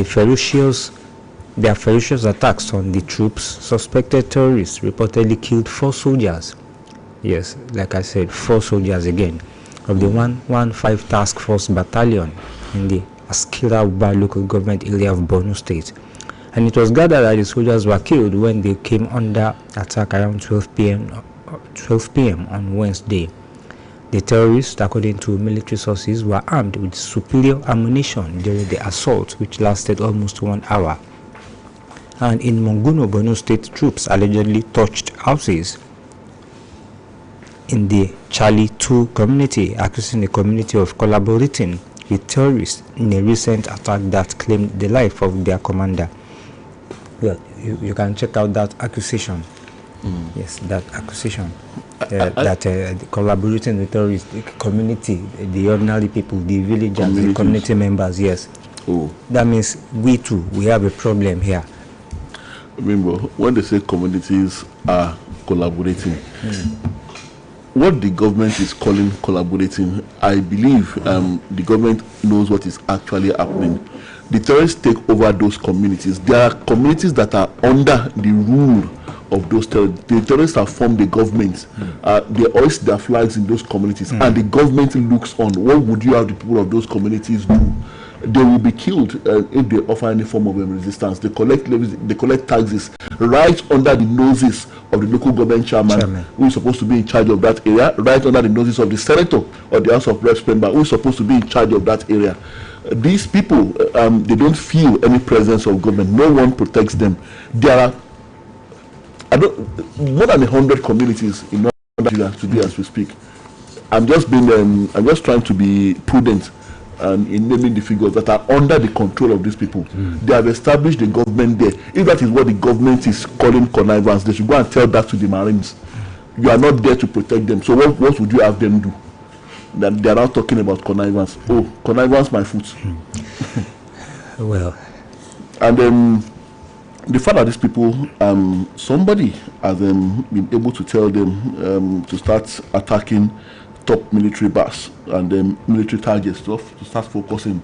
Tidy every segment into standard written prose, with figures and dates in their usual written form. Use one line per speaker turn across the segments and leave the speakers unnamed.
ferocious their ferocious attacks on the troops. Suspected terrorists reportedly killed 4 soldiers. Yes, like I said, 4 soldiers again of the 115 Task Force Battalion in the Askira Uba local government area of Borno State. And it was gathered that the soldiers were killed when they came under attack around 12 p.m. on Wednesday. The terrorists, according to military sources, were armed with superior ammunition during the assault, which lasted almost 1 hour. And in Monguno, Borno State, troops allegedly torched houses in the Charlie 2 community, accusing the community of collaborating with terrorists in a recent attack that claimed the life of their commander. Well, you can check out that accusation. Yes, that accusation. Collaborating with terrorists, the community, the ordinary people, the villagers, the community members, yes.
Oh.
That means we too, we have a problem here.
Remember, when they say communities are collaborating, what the government is calling collaborating, I believe the government knows what is actually happening. The terrorists take over those communities. There are communities that are under the rule of those terrorists. The terrorists have formed the government. They hoist their flags in those communities, and the government looks on. What would you have the people of those communities do? They will be killed if they offer any form of resistance. They collect levies, they collect taxes right under the noses of the local government chairman, who is supposed to be in charge of that area, right under the noses of the senator or the House of Reps member, who is supposed to be in charge of that area. These people, they don't feel any presence of government. No one protects them. There are more than 100 communities in Nigeria today as we speak. I'm just trying to be prudent in naming the figures that are under the control of these people. They have established the government there. If that is what the government is calling connivance, they should go and tell that to the Marines. You are not there to protect them. So what would you have them do? They are now talking about connivance. Oh, connivance, my foot.
Well,
and the fact that these people, somebody has been able to tell them to start attacking top military base and military targets, to start focusing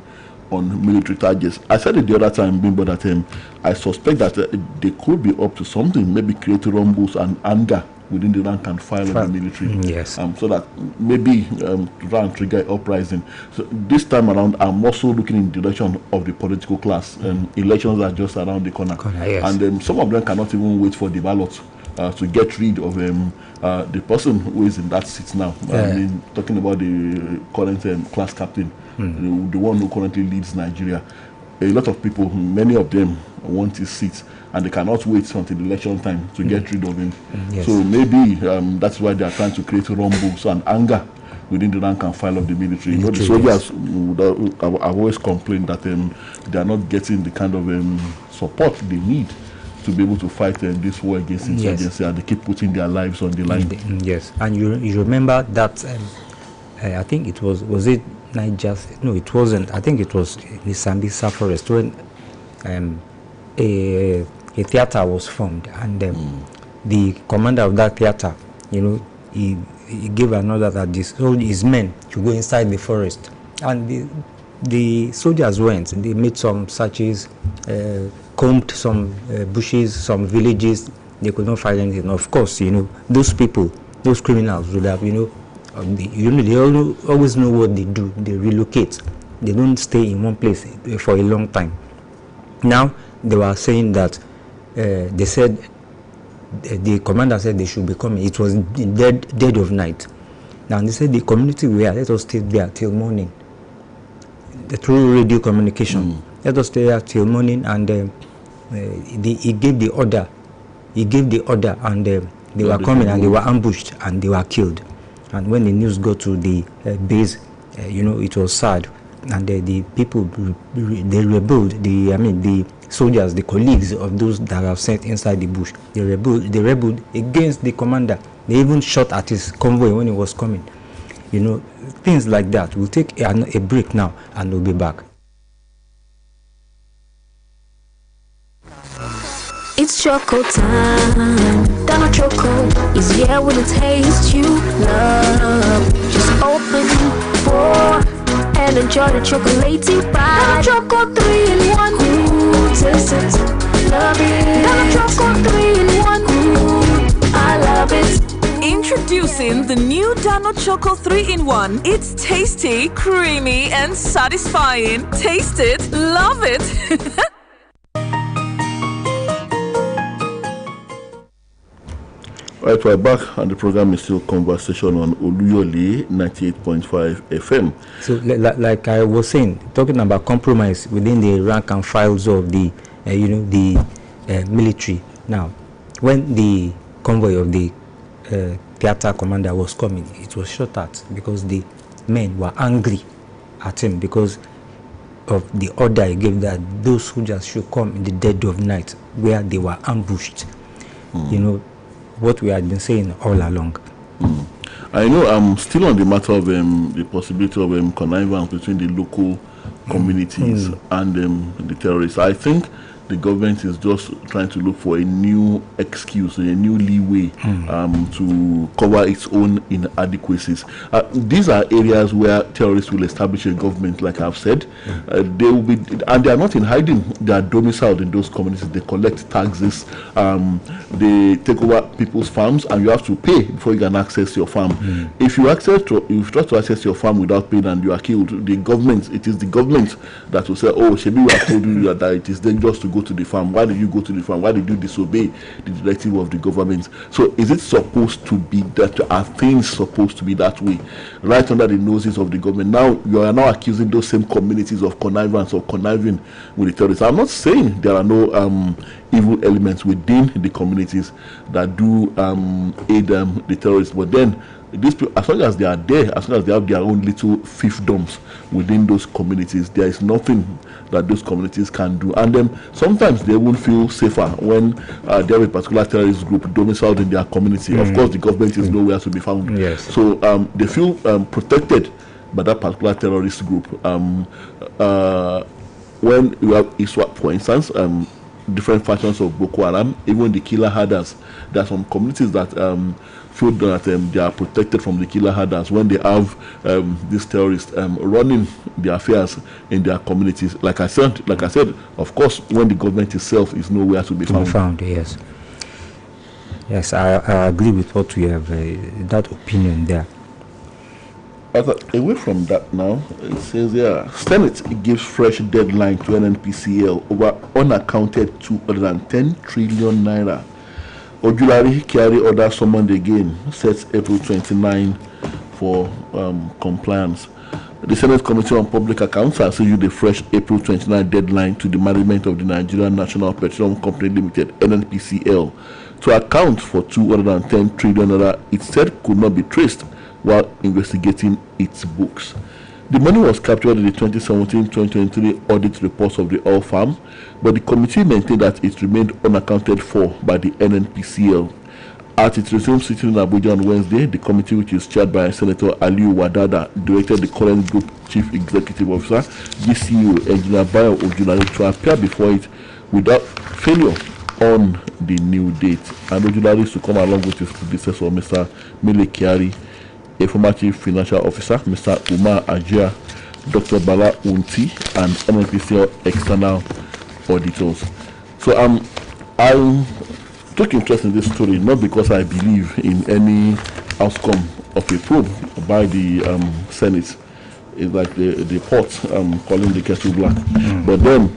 on military targets. I said it the other time, Bimbo, that I suspect that they could be up to something, maybe create rumbles and anger within the rank and file of the military.
Yes.
So that maybe to try and trigger uprising. So this time around, I'm also looking in the direction of the political class. Elections are just around the corner.
Yes.
And some of them cannot even wait for the ballot to get rid of the person who is in that seat now. I mean, talking about the current class captain, the one who currently leads Nigeria. A lot of people, many of them want his seat, and they cannot wait until the election time to get rid of him.
Yes.
So maybe that's why they are trying to create rumbles and anger within the rank and file of the military. You know, the soldiers have always complained that they are not getting the kind of support they need to be able to fight this war against insurgency, and they keep putting their lives on the line.
Yes, and you remember that I think it was it Niger? No, it wasn't. I think it was in the Sambisa forest when a theater was formed, and the commander of that theater, he gave an order that his men should go inside the forest, and the soldiers went. They made some searches, combed some bushes, some villages. They could not find anything. Of course, those people, those criminals would have, they always know what they do. They relocate. They don't stay in one place for a long time. Now they were saying that they said the commander said they should be coming. It was in dead of night. Now they said the community let us stay there till morning. Through radio communication, let us stay there till morning, and he gave the order. He gave the order, and they were coming, and they were ambushed, and they were killed. And when the news got to the base, it was sad, and the people they rebelled. The soldiers, the colleagues of those that are sent inside the bush, they rebelled against the commander. They even shot at his convoy when he was coming. Things like that. We'll take a break now, and we'll be back.
It's Choco time. Donald Choco is here with a taste you love. Just open for and enjoy the chocolatey bite. Choco 3 in 1. Ooh, taste it. Love it. Choco 3 in 1. Ooh, I love it.
Introducing the new Dano Choco 3-in-1. It's tasty, creamy, and satisfying. Taste it, love it.
Right, we're back, and the program is still Conversation on Oluyole 98.5 FM.
So, like I was saying, talking about compromise within the rank and files of the, military. Now, when the convoy of the theater commander was coming, it was shot at because the men were angry at him because of the order he gave that those soldiers should come in the dead of night where they were ambushed. You know what we had been saying all along.
I know I'm still on the matter of the possibility of connivance between the local communities and the terrorists. I think the government is just trying to look for a new excuse, a new leeway to cover its own inadequacies. These are areas where terrorists will establish a government, like I've said. They will be, and they are not in hiding. They are domiciled in those communities. They collect taxes. They take over people's farms, and you have to pay before you can access your farm. If you try to access your farm without paying and you are killed, it is the government that will say, "Oh, Shebi, we have told you that it is dangerous to go to the farm. Why did you go to the farm? Why did you disobey the directive of the government?" So is it supposed to be that? Are things supposed to be that way, right under the noses of the government? Now you are now accusing those same communities of connivance or conniving with the terrorists. I'm not saying there are no evil elements within the communities that do aid the terrorists, but then these people, as long as they are there, as long as they have their own little fiefdoms within those communities, there is nothing that those communities can do. And then sometimes they won't feel safer when they have a particular terrorist group domiciled in their community. Of course, the government is nowhere to be found.
Yes.
So they feel protected by that particular terrorist group. When you have ISWAP, for instance, different factions of Boko Haram, even the killer herders, there are some communities that feel that they are protected from the killer herders when they have these terrorists running the affairs in their communities. Like I said, of course, when the government itself is nowhere to be found.
Yes. Yes, I agree with what you have, that opinion there.
Away from that now, it says Senate gives fresh deadline to NNPCL over unaccounted 210 trillion naira. Oluyole carry order summoned again, sets April 29 for compliance. The Senate Committee on Public Accounts has issued a fresh April 29 deadline to the management of the Nigerian National Petroleum Company Limited, NNPCL, to account for 210 trillion naira it said could not be traced while investigating its books. The money was captured in the 2017-2023 audit reports of the oil farm, but the committee maintained that it remained unaccounted for by the NNPCL. At its resumed sitting in Abuja on Wednesday, the committee, which is chaired by Senator Aliyu Wadada, directed the current Group Chief Executive Officer, GCO, Engineer Bayo Ojulari, to appear before it without failure on the new date. And Ojulari is to come along with his predecessor, Mr. Mele Kyari, a former Chief Financial Officer, Mr. Umar Ajia, Dr. Bala Unti, and NNPCL external auditors. So I took interest in this story not because I believe in any outcome of a probe by the Senate. It's like the pot calling the kettle black. But then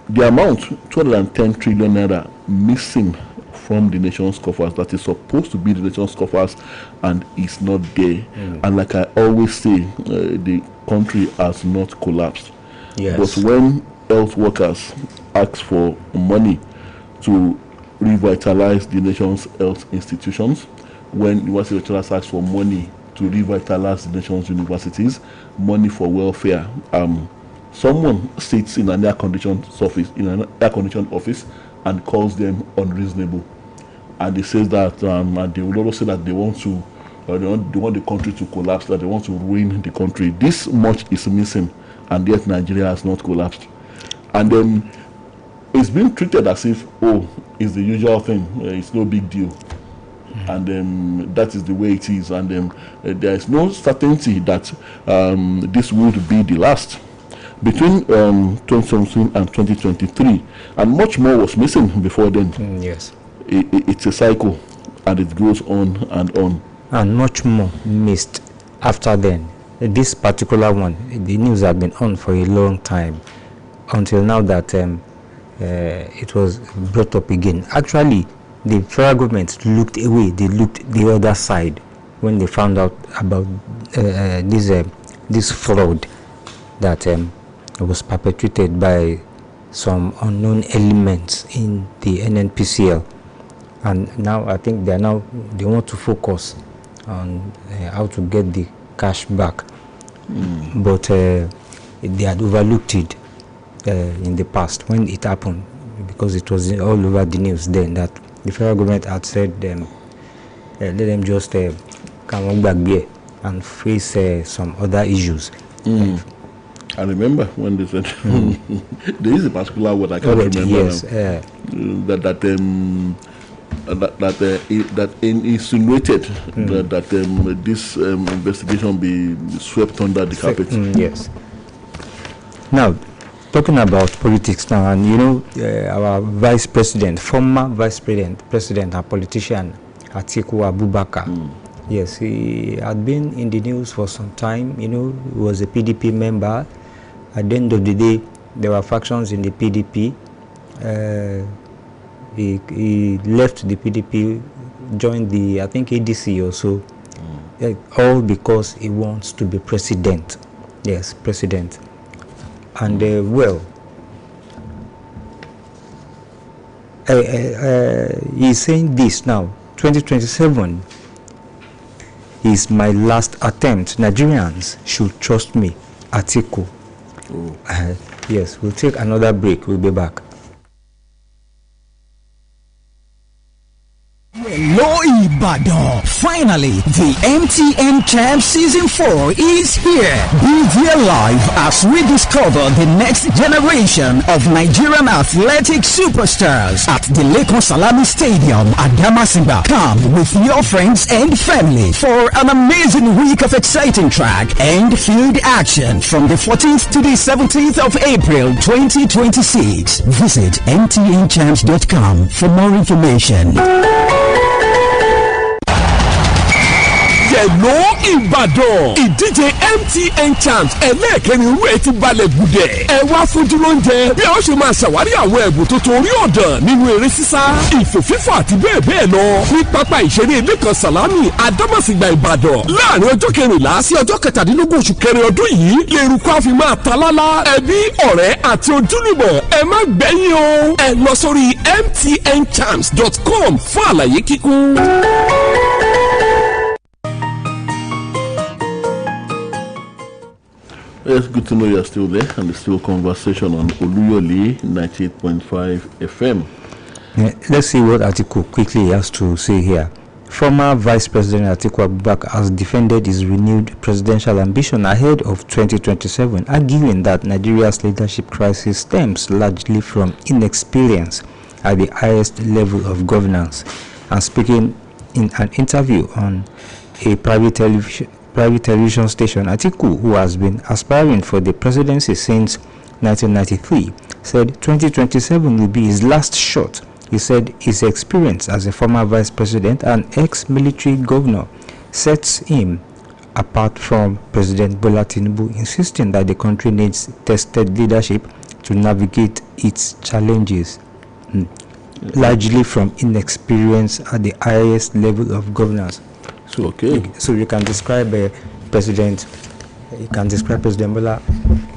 the amount 210 trillion naira missing from the nation's coffers, that is supposed to be the nation's coffers, and is not there. And like I always say, the country has not collapsed.
Yes.
But when health workers ask for money to revitalize the nation's health institutions, when university lecturers ask for money to revitalize the nation's universities, money for welfare, someone sits in an air-conditioned office and calls them unreasonable. And they say that, and they will also say that they want the country to collapse, that they want to ruin the country. This much is missing, and yet Nigeria has not collapsed. And then it's being treated as if, it's the usual thing, it's no big deal. and that is the way it is. And there is no certainty that this would be the last. Between 2017 and 2023, and much more was missing before then.
Yes.
It's a cycle, and it goes on and on.
And much more missed after then. This particular one, the news had been on for a long time, until now that it was brought up again. Actually, the federal government looked away. They looked the other side when they found out about this fraud that was perpetrated by some unknown elements in the NNPCL. And now I think they want to focus on how to get the cash back. But they had overlooked it in the past when it happened, because it was all over the news then that the federal government had said let them just come on back here and face some other issues.
I remember when they said there is a particular word I can't remember.
Yes,
that insinuated that this investigation be swept under the carpet.
Yes. Now, talking about politics now, and our vice president, former vice president and politician Atiku Abubakar. Yes, he had been in the news for some time. He was a PDP member. At the end of the day, there were factions in the PDP. He left the PDP, joined the, I think, ADC or so, all because he wants to be president. Yes, president. And he's saying this now, 2027 is my last attempt. Nigerians should trust me, Atiku. Yes, we'll take another break. We'll be back.
Hello, Ibadan. Finally, the MTN Champ Season 4 is here. Be there live as we discover the next generation of Nigerian athletic superstars at the Lekon Salami Stadium at Damasinga. Come with your friends and family for an amazing week of exciting track and field action from the 14th to the 17th of April 2026. Visit mtnchamps.com for more information.
Hello Ìbàdàn, ìdíje MTN Champs ẹlẹ́ẹ̀kẹrin rẹ̀ ti balẹ̀ gùdẹ̀. Ẹ wá fojú lóúnjẹ bí a ó ṣe máa ṣàwárí àwọn ẹ̀bùn tuntun orí ọ̀dàn nínú eré sísá, ìfòfífò àti bẹ́ẹ̀ bẹ́ẹ̀ lọ ní pápá ìṣeré Lẹ́kan Sàlámì Àdámàsìgbà Ìbàdàn láàrin ọjọ́ 14 sí ọjọ́ 17 oṣù kẹrin ọdún yìí lèrúkọ àfi máa ta lálá. Ẹbí, ọ̀rẹ́ àti ojúlùmọ̀ ẹ má gbẹ̀yìn o. Ẹ lọ sórí mtnchamps.com fún àlàyé kíkún.
It's good to know you're still there, and it's still conversation on Oluyole 98.5 FM.
Let's see what Atiku quickly has to say here. Former Vice President Atiku Abubakar has defended his renewed presidential ambition ahead of 2027, arguing that Nigeria's leadership crisis stems largely from inexperience at the highest level of governance. And speaking in an interview on a private television station, Atiku, who has been aspiring for the presidency since 1993, said 2027 will be his last shot. He said his experience as a former vice president and ex-military governor sets him apart from President Bola Tinubu, insisting that the country needs tested leadership to navigate its challenges, largely from inexperience at the highest level of governance. So, so you can describe President Bola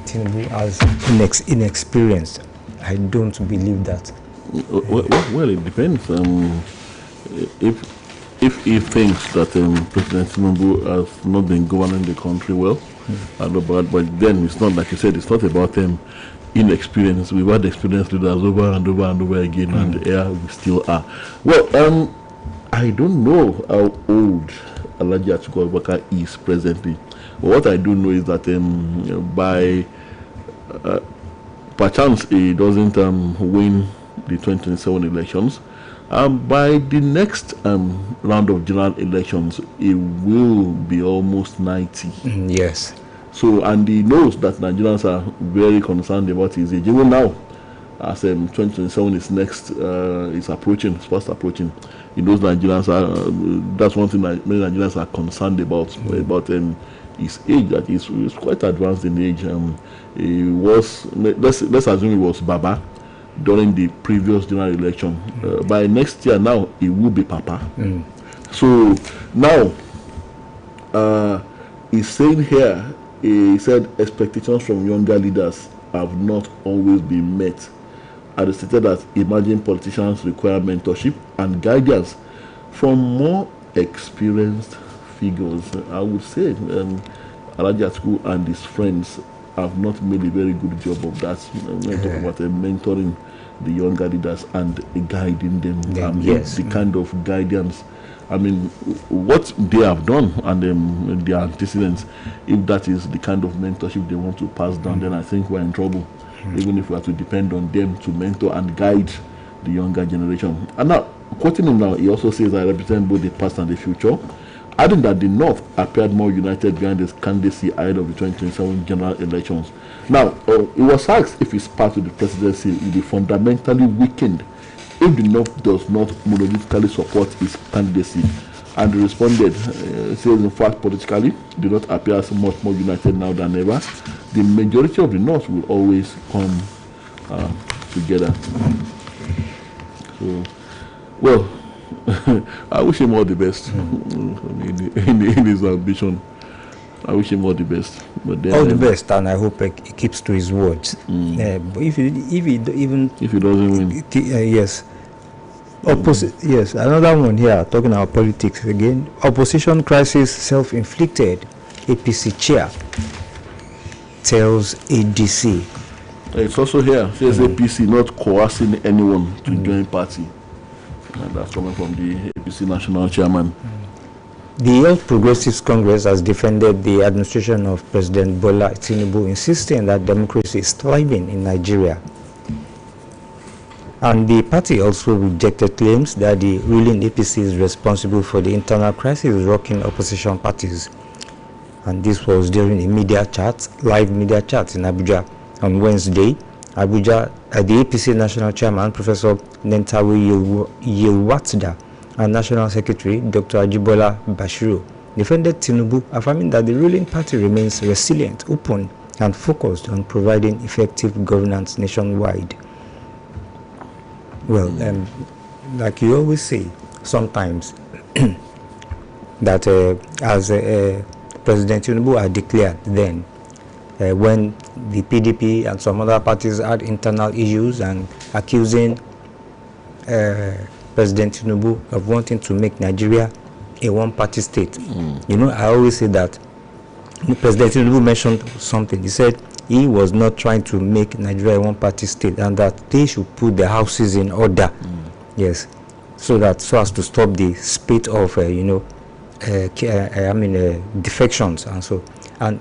Tinubu as inexperienced. I don't believe that.
Well, it depends. If he thinks that President Tinubu has not been governing the country well, but then it's not, like you said, it's not about inexperience. We've had experienced leaders over and over and over again, and here we still are. Well, I don't know how old Alhaji Atiku Abubakar is presently. But what I do know is that by perchance he doesn't win the 2027 elections, By the next round of general elections, it will be almost 90.
Yes.
So, and he knows that Nigerians are very concerned about his age. Even now, as 2027 is next, is approaching, it's fast approaching. He knows Nigerians are. That's one thing that many Nigerians are concerned about his age. That he's quite advanced in age. He was. Let's assume he was Baba during the previous general election. By next year, now he will be Papa. So now, he's saying here. He said expectations from younger leaders have not always been met. And stated that emerging politicians require mentorship and guidance from more experienced figures. I would say Alhaji Atiku and his friends have not made a very good job of that. When I talk about mentoring the younger leaders and guiding them.
Yes.
The kind of guidance. I mean, what they have done and their antecedents, if that is the kind of mentorship they want to pass down, then I think we're in trouble. Even if we have to depend on them to mentor and guide the younger generation. And now, quoting him now, he also says, I represent both the past and the future, adding that the North appeared more united behind his candidacy ahead of the 2027 general elections. Now, he was asked if his path to the presidency will be fundamentally weakened if the North does not monolytically support his candidacy. And he responded, says, in fact, politically, the North appears much more united now than ever. The majority of the North will always come together. So, well, I wish him all the best in his ambition. I wish him all the best. But then,
all the best, and I hope he keeps to his words. But if he doesn't
win,
yes. Yes, another one here, talking about politics again. Opposition crisis self-inflicted. APC chair tells ADC.
It's also here, says APC not coercing anyone to join party. And that's coming from the APC national chairman.
The All Progressives Congress has defended the administration of President Bola Tinubu, insisting that democracy is thriving in Nigeria. And the party also rejected claims that the ruling APC is responsible for the internal crisis rocking opposition parties. And this was during a live media chat in Abuja on Wednesday. Abuja, the APC national chairman, Professor Nentawe Yewatda, and National Secretary Dr. Ajibola Bashiru defended Tinubu, affirming that the ruling party remains resilient, open, and focused on providing effective governance nationwide. Well, like you always say, sometimes that as President Tinubu had declared then, when the PDP and some other parties had internal issues and accusing President Tinubu of wanting to make Nigeria a one-party state. You know, I always say that President Tinubu mentioned something. He said he was not trying to make Nigeria a one-party state, and that they should put the houses in order. Yes, so as to stop the spate of defections and so. And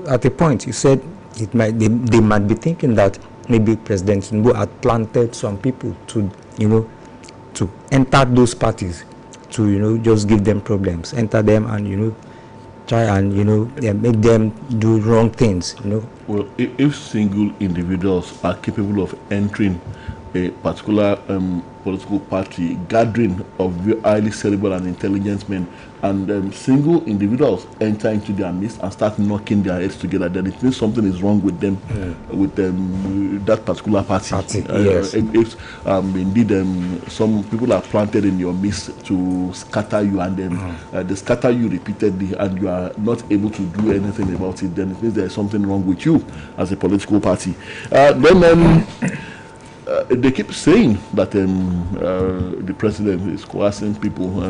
at a point, you said they might be thinking that maybe President Tinubu had planted some people to enter those parties, to just give them problems, enter them and try and make them do wrong things.
Well, if single individuals are capable of entering a particular political party, gathering of highly cerebral and intelligent men, and single individuals enter into their midst and start knocking their heads together, then it means something is wrong with them, with that particular party.
Yes.
If indeed some people are planted in your midst to scatter you, and then they scatter you repeatedly, and you are not able to do anything about it, then it means there is something wrong with you as a political party. They keep saying that the president is coercing people,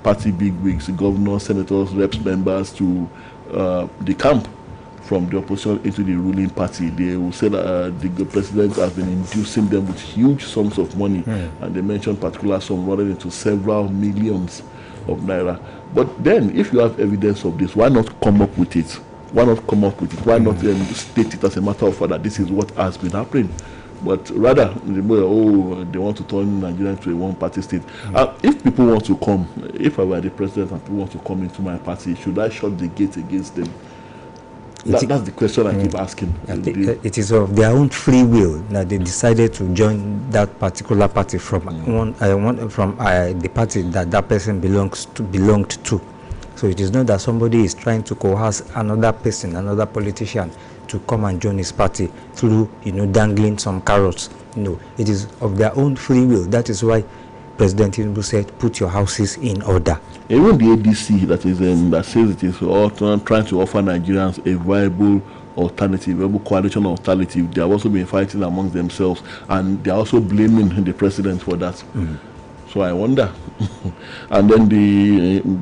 party bigwigs, governors, senators, reps, members to the camp from the opposition into the ruling party. They will say that the president has been inducing them with huge sums of money, and they mentioned particular sum running into several millions of naira. But then, if you have evidence of this, why not come up with it? Why not come up with it? Why not state it as a matter of fact that this is what has been happening? but rather they want to turn Nigeria into a one-party state. If people want to come, if I were the president and people want to come into my party, should I shut the gate against them? That's the question I keep asking.
It is of their own free will that they decided to join that particular party from the party that person belonged to. So it is not that somebody is trying to coerce another person, another politician, to come and join his party through dangling some carrots. No, it is of their own free will. That is why President Tinubu said, "Put your houses in order."
Even the ADC that says it is trying to offer Nigerians a viable coalition alternative, they have also been fighting amongst themselves, and they are also blaming the president for that. So I wonder. And then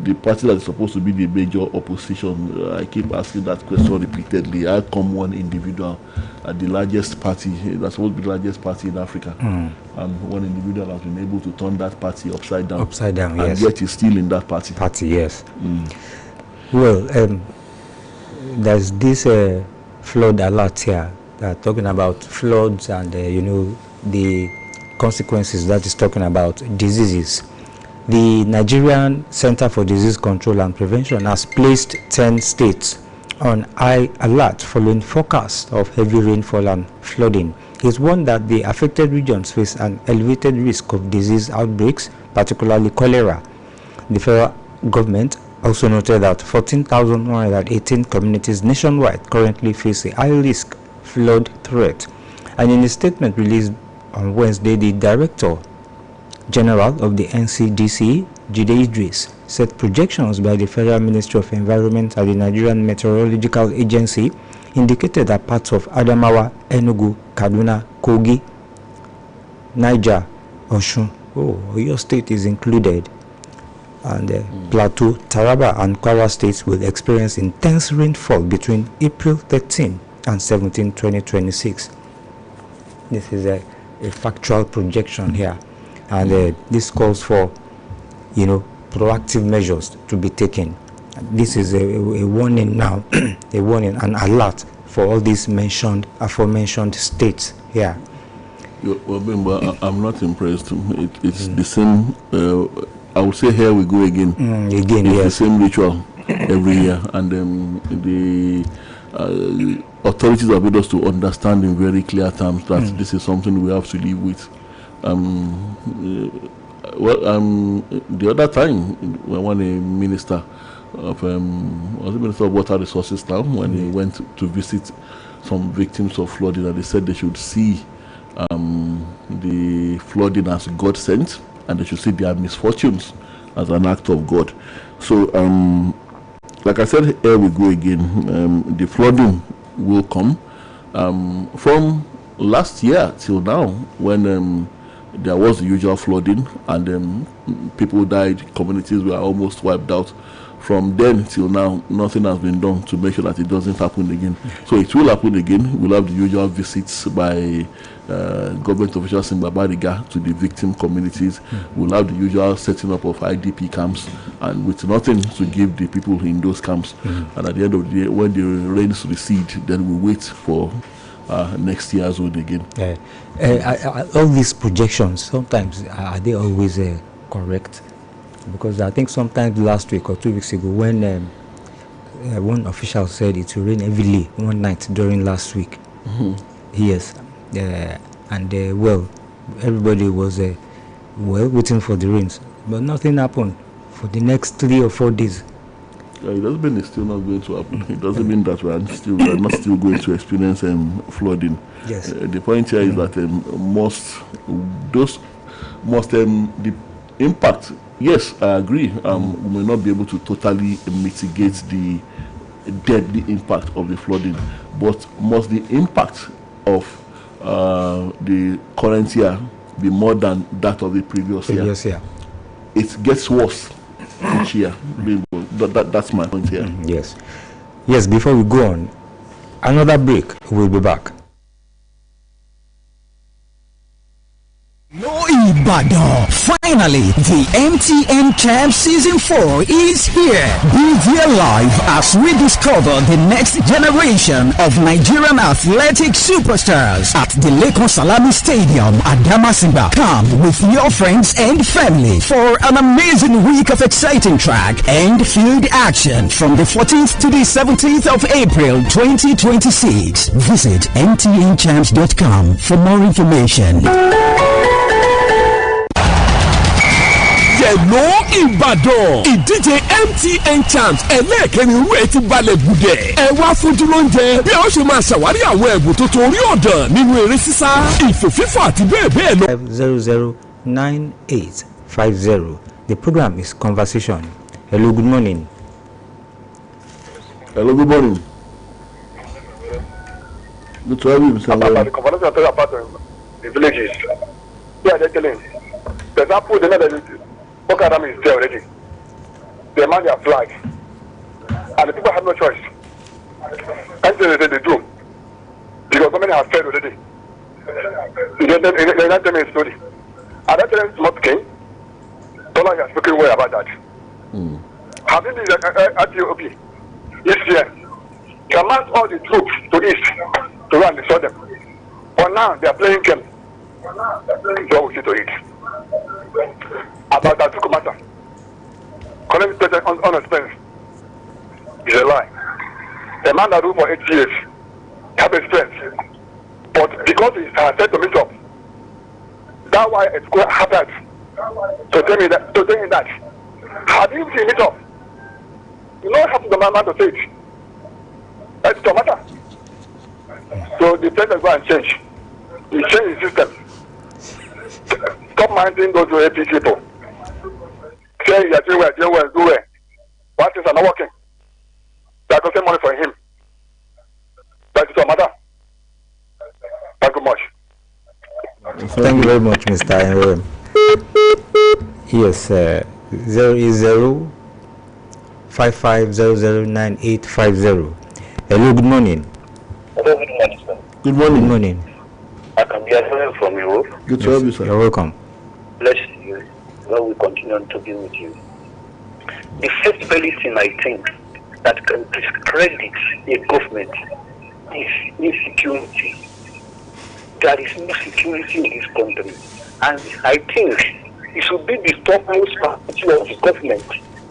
the party that is supposed to be the major opposition, I keep asking that question repeatedly. How come one individual at the largest party, that's supposed to be the largest party in Africa, and one individual has been able to turn that party upside down,
and
yes, yet he's still in that party.
Yes. Well, there's this flood alert here that talking about floods and the consequences that is talking about diseases. The Nigerian Center for Disease Control and Prevention has placed 10 states on high alert following forecasts of heavy rainfall and flooding. It's warned that the affected regions face an elevated risk of disease outbreaks, particularly cholera. The federal government also noted that 14,118 communities nationwide currently face a high-risk flood threat. And in a statement released on Wednesday, the Director General of the NCDC, Jide Idris, said projections by the Federal Ministry of Environment and the Nigerian Meteorological Agency indicated that parts of Adamawa, Enugu, Kaduna, Kogi, Niger, Osun, Oyo State is included, and Plateau, Taraba and Kwara states will experience intense rainfall between April 13 and 17, 2026. This is a factual projection here, and this calls for proactive measures to be taken. This is a warning now, a warning, an alert for all these aforementioned states here.
Well, I'm not impressed. It's the same. I would say here we go again. It's
yes.
The same ritual every year, and the authorities have made us to understand in very clear terms that this is something we have to live with. The other time when a minister of was the Minister of Water Resources now, when he went to visit some victims of flooding, and they said they should see the flooding as God sent, and they should see their misfortunes as an act of God. So like I said, here we go again. The flooding will come from last year till now, when there was the usual flooding and people died, communities were almost wiped out. From then till now, nothing has been done to make sure that it doesn't happen again. So it will happen again. We'll have the usual visits by government officials in Babariga to the victim communities. We'll have the usual setting up of IDP camps, and with nothing to give the people in those camps. And at the end of the day, when the rains recede, then we wait for next year's old again.
All these projections, sometimes are they always correct? Because I think sometimes last week or 2 weeks ago, when one official said it will rain heavily one night during last week. Yes, and everybody was waiting for the rains, but nothing happened for the next 3 or 4 days.
It doesn't mean it's still not going to happen. It doesn't mean that we are not still going to experience flooding.
Yes.
The point here is that the impact. Yes, I agree. We may not be able to totally mitigate the deadly impact of the flooding, but must the impact of the current year be more than that of the previous year? It gets worse each year. That's my point here.
Yes. Before we go on, another break. We'll be back.
No Ibadan. Finally, the MTN Champ Season 4 is here. Be there live as we discover the next generation of Nigerian athletic superstars at the Lekon Salami Stadium at Damasinga. Come with your friends and family for an amazing week of exciting track and field action from the 14th to the 17th of April 2026. Visit mtnchamps.com for more information.
Yẹ̀lò Ìbàdàn ìdíje MTN Champs ẹlẹ́ẹ̀kẹ́rin irú ẹ̀ ti balẹ̀ gùdẹ̀. Ẹ wá fún dúróúnjẹ bí a ó ṣe máa ṣàwárí àwọn ẹ̀bùn tuntun orí ọ̀dàn nínú eré sísá, ìfòfífò àti bẹ́ẹ̀ bẹ́ẹ̀ lọ.
5009850. The program is Conversation. Hello, good morning.
Hello, good morning. Good to have you, Mr.
About the conversation about the villages. Yeah, they're telling. The example, they know that Boko Haram is there already. They man their flag. And the people have no choice. Until they do. Because government has failed already. They're not telling me a story. And that's not king. Dollar has spoken well about that. Having this at UOP this year, command all the troops to east to run and destroy them. But now they are playing game. So we see to it. About that matter. Calling president on expense is a lie. The man that ruled for 8 years have expense. But because he has said to meet up, that's why it's going to happen. To tell me that. Have you seen it up? You know how to the man to say it. That's the matter. So the president go and change. He change the system. Stop minding those APC people. Say you are doing well, do well. What is not working? They are getting money for him. That is the matter. Thank you much.
Thank you very much, Mr. Enrem. Yes, 08055009850. Hello, good morning.
Hello, good morning, sir.
Good morning.
Good morning.
I can be hearing from you.
Good to have you, sir.
You're welcome.
Bless you. God will continue to be with you. The first very thing I think that can discredit a government is insecurity. There is no security in this country. And I think it should be the topmost priority of the government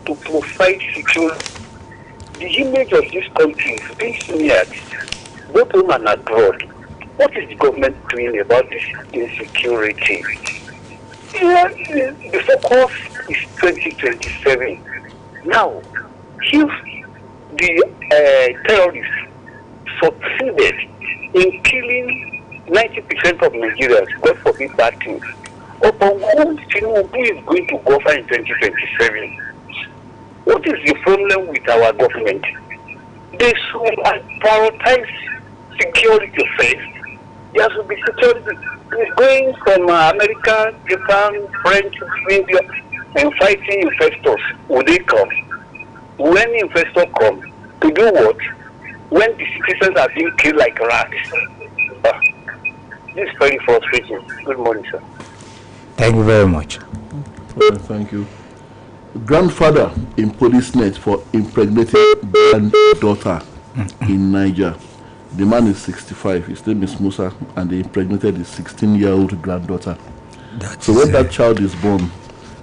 to provide security. The image of this country is being smeared both home and abroad. What is the government doing about this insecurity? The focus is 2027. Now, if the terrorists succeeded in killing 90% of Nigerians, God forbid bad things, upon whom Tinubu is going to govern in 2027? What is the problem with our government? They should prioritize security first. There should be security. It's going from America, Japan, French, India, and fighting investors. Will they come? When investors come, to do what? When the citizens are being killed like rats. This is very frustrating. Good morning, sir.
Thank you very much.
Thank you. Grandfather in police net for impregnating granddaughter in Niger. The man is 65. His name is Musa, and they impregnated his 16-year-old granddaughter. So when that child is born,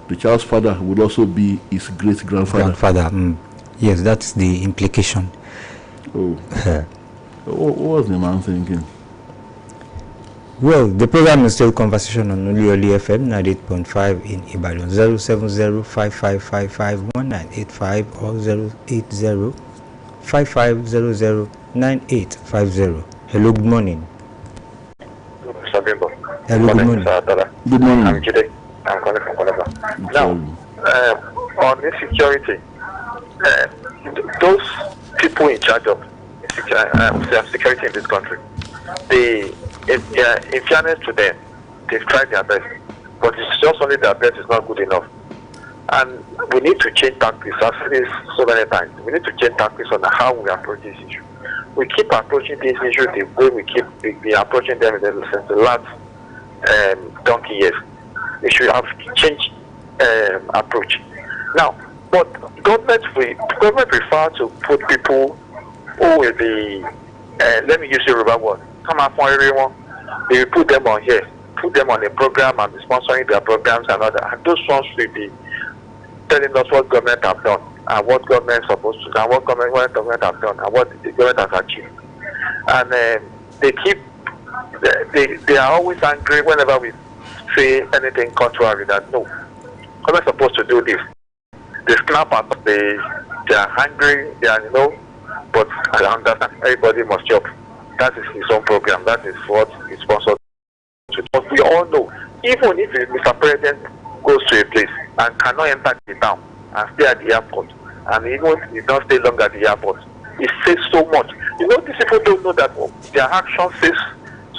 the child's father will also be his great-grandfather.
Yes, that's the implication.
Oh. What was the man thinking?
Well, the program is still Conversation on Oluyole FM 98.5 in Ibadan. 070-5555-1985 or 080-5500-9850. Hello, good morning.
Mr. Bimbo.
Hello, good morning.
Good morning.
I'm Jide. I'm calling from Koleba. Now, on insecurity, those people in charge of security in this country, in fairness to them, they've tried their best, but it's just only their best is not good enough. And we need to change tactics. I've said this so many times. We need to change tactics on how we approach this issue. We keep approaching this issue the way we approaching them since the last donkey years. they should have changed approach. Now, but government prefer to put people who will be, let me use the Yoruba word, come up for everyone. They will put them on here, put them on a program and be sponsoring their programs and all that. And those ones will be telling us what government have done and what government is supposed to do and what government have done and what the government has achieved. And they are always angry whenever we say anything contrary, that no, government is supposed to do this. They snap at us, they are angry, they are, but I understand everybody must job. That is his own program, that is what is sponsored. But we all know, even if Mr. President goes to a place and cannot enter the town and stay at the airport, and even if he don't stay long at the airport, it says so much. These people don't know that their action says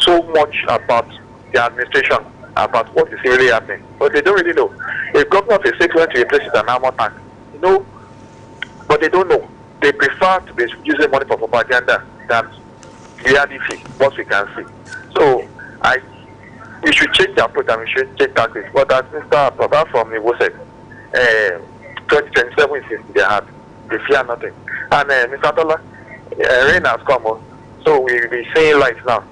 so much about the administration, about what is really happening. But they don't really know. A governor of a state went to a place with an armor tank, but they don't know. They prefer to be using money for propaganda than reality, what we can see. So we should change the approach and we should change tactics. But as Mr. Baba from Iwo said, 2027 is in their heart. They fear nothing. And Mr. Tola, rain has come, so we will be seeing lights now.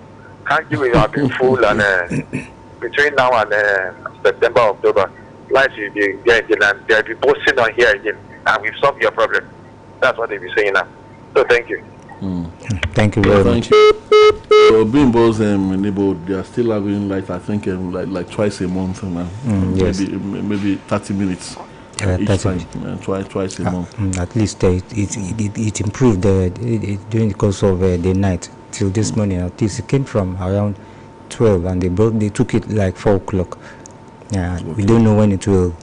Thank you, we have been full, and between now and September, October, lights will be there again, and they'll be posting on here again, and we've solved your problem. That's what they'll be saying now. So thank you.
Thank you very much.
So Bimbo's they are still having light, I think, like twice a month now.
Yes.
Maybe 30 minutes. Each time, twice a month.
At least it improved during the course of the night till this morning. At least it came from around 12 and they took it like 4 o'clock. Okay. We don't know when it will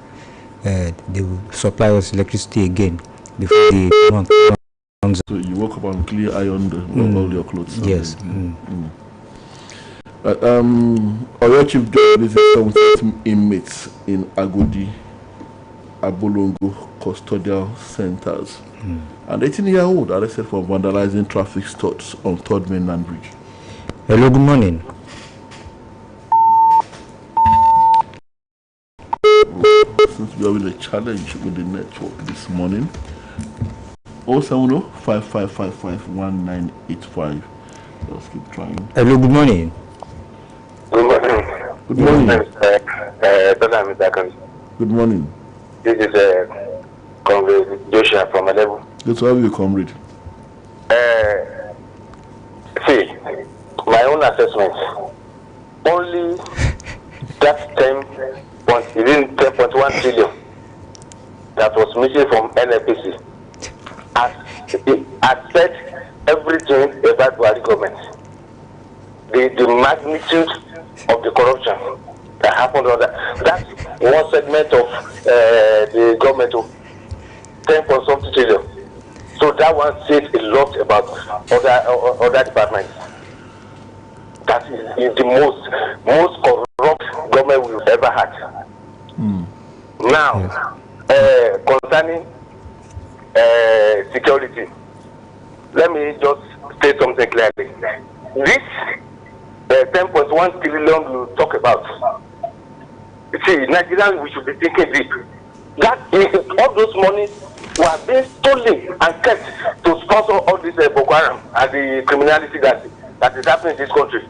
they will supply us electricity again before the month.
So you woke up and clear ironed all your clothes.
Yes.
Oyo Chief Justice is 7 inmates in Agodi Abolongo custodial centers. An 18-year-old arrested for vandalizing traffic stops on 3rd Mainland Bridge.
Hello, good morning.
Since we are having a challenge with the network this morning, 070-5555-1985. Let's keep trying.
Hello, good morning.
Good morning.
Good morning.
Good
morning.
This is Comrade Joshua from Alebu.
Good to have you, comrade.
See, my own assessment, only that 10.1 trillion that was missing from NFPC has said everything about Buhari government. The magnitude of the corruption that happened on that's one segment of the government of 10.something trillion. So that one says a lot about other departments. That is the most corrupt government we've ever had. Now, concerning security, let me just say something clearly. This 10.1 trillion we talk about, see, Nigerians, we should be thinking deep. That is, all those money were being stolen and kept to sponsor all this Boko Haram and the criminality that is happening in this country.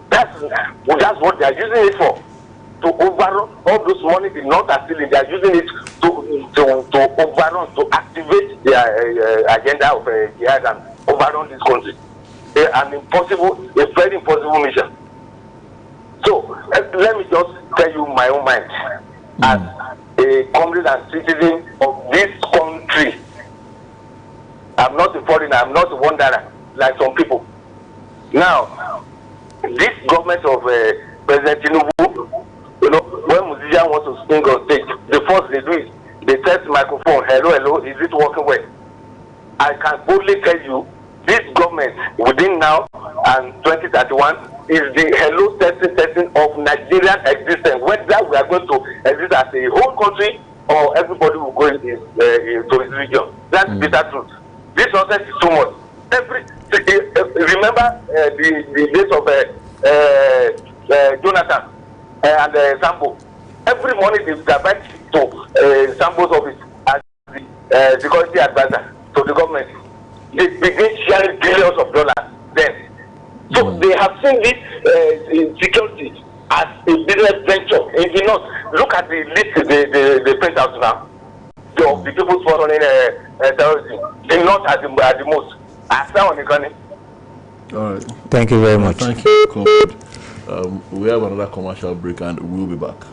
That's what they are using it for. To overrun all those money the North are stealing, they are using it to overrun, to activate their agenda of jihad and overrun this country. A very impossible mission. So let me just tell you my own mind as a comrade and citizen of this country. I'm not a foreigner, I'm not a wanderer like some people. Now, this government of President Tinubu, when musicians want to sing on stage, the first they do is they test the microphone, hello, is it working well? I can boldly tell you, this government within now and 2031 is the hello testing of Nigerian existence. Whether we are going to exist as a whole country or everybody will go to his region. That's bitter truth. This nonsense is too much. Remember the days of Jonathan and Sambo.
every morning they divert to Sambo's office as the security advisor to the government. They begin sharing billions of dollars then. So they have seen this security as a business venture. If you not look at the list they print out now, the people sponsoring terrorism, they not at the most. As now on the economy.
All right.
Thank you very much.
Thank you, comrade. We have another commercial break and we'll be back.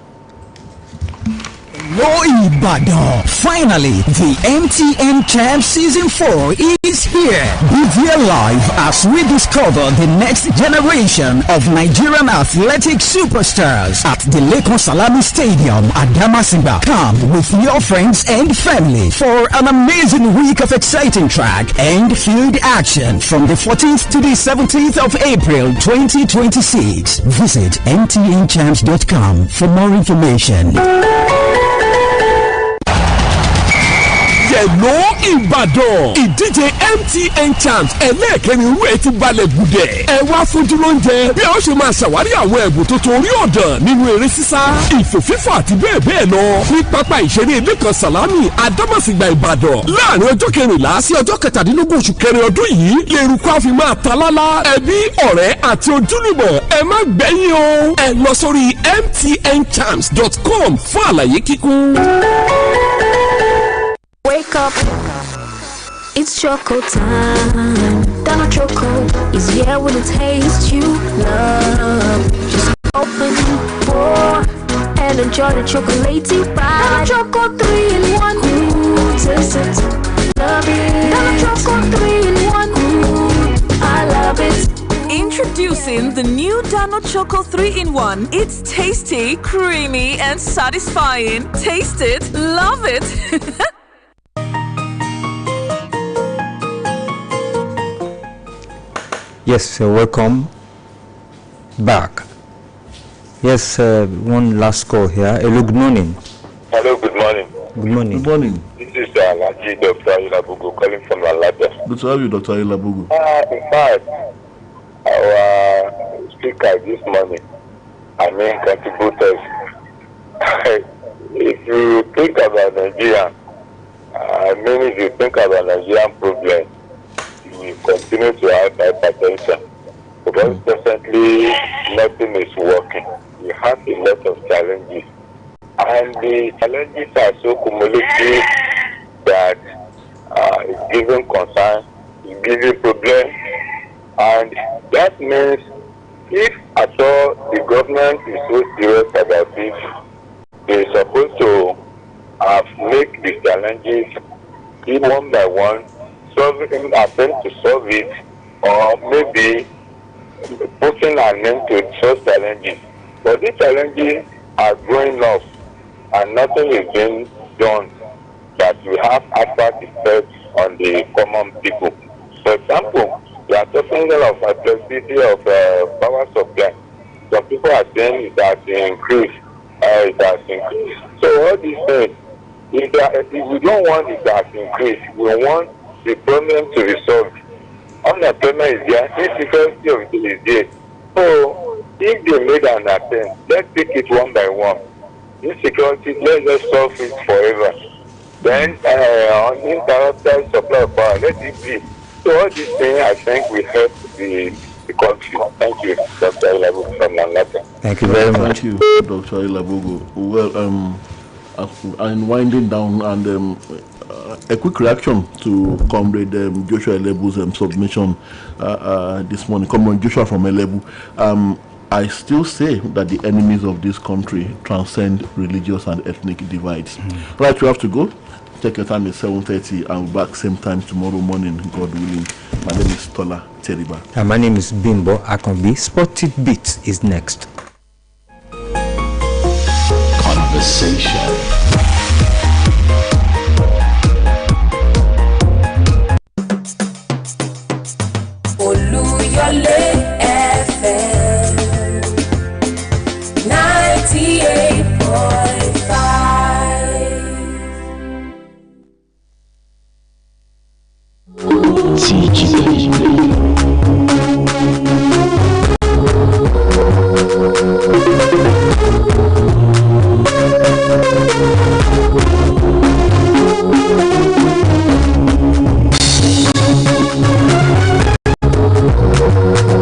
Ibadan. Finally, the MTN Champ Season 4 is here. Be there live as we discover the next generation of Nigerian athletic superstars at the Lekon Salami Stadium at Damasinga. Come with your friends and family for an amazing week of exciting track and field action from the 14th to the 17th of April 2026. Visit mtnchamps.com for more information.
Hello Ìbàdàn, ìdíje MTN Champs ẹlẹ́ẹ̀kẹrin rẹ̀ ti balẹ̀ gùdẹ̀. Ẹ wá fojú lóúnjẹ bí a ó ṣe máa ṣàwárí àwọn ẹ̀bùn tuntun orí ọ̀dàn nínú eré sísá, ìfòfífò àti bẹ́ẹ̀ bẹ́ẹ̀ lọ ní pápá ìṣeré Lẹ́kan Sàlámì Adámàsìgbà Ìbàdàn láàrin ọjọ́ 14 sí ọjọ́ 17 oṣù kẹrin ọdún yìí lèrúkọ àfi máa ta lálá. Ẹbí, ọ̀rẹ́ àti ojúlùmọ̀ ẹ má gbẹ̀yìn o. Ẹ lọ sórí mtnchamps.com fún àlàyé kíkún.
Wake up, it's choco time. Dano Choco is here with a taste you love. Just open, pour, and enjoy the chocolatey bite. Dano Choco 3 in 1. Ooh, taste it, love it. Dano Choco 3 in 1. Ooh, I love it.
Introducing the new Dano Choco 3-in-1. It's tasty, creamy, and satisfying. Taste it, love it.
Yes, welcome back. Yes, one last call here. Hello, good morning.
Hello, good morning.
Good morning.
Good morning.
This is Alaji Dr. Ilabugu calling from Alabia.
Good to have you, Dr. Ilabugu.
In fact, our speaker this morning, contributors, if you think about Nigeria, if you think about Nigerian problem, you will continue to have hypertension. Because presently, nothing is working. We have a lot of challenges. And the challenges are so cumulative that it's giving concern, it's giving problems. And that means if at all the government is so serious about this, they're supposed to make the challenges one by one, attempt to solve it, or maybe putting an end to such challenges. But these challenges are growing up and nothing is being done that will have adverse effects on the common people. For example, we are talking of flexibility of power supply. Some people are saying it has increased. So all these things, if we don't want it to have increased, we want the problem to resolve. Unemployment is there, insecurity of it is there. So if they made an attempt, let's take it one by one. Insecurity, let's just solve it forever. Then uninterrupted supply of power, let it be. So all these things I think will help the country. Thank you, Dr. Ilabugu from Lanlata.
Thank you very much.
Thank you, Dr. Ilabugu. Well, I'm winding down and a quick reaction to Comrade Joshua Elebu's submission this morning. Comrade Joshua from Elebu. I still say that the enemies of this country transcend religious and ethnic divides. Right, we have to go. Check your time at 7:30 and we'll be back same time tomorrow morning, God willing. My name is Tola Teriba.
And my name is Bimbo Akonbi. Spotted Beats is next.
Conversation.
Oluyole FM 98.5.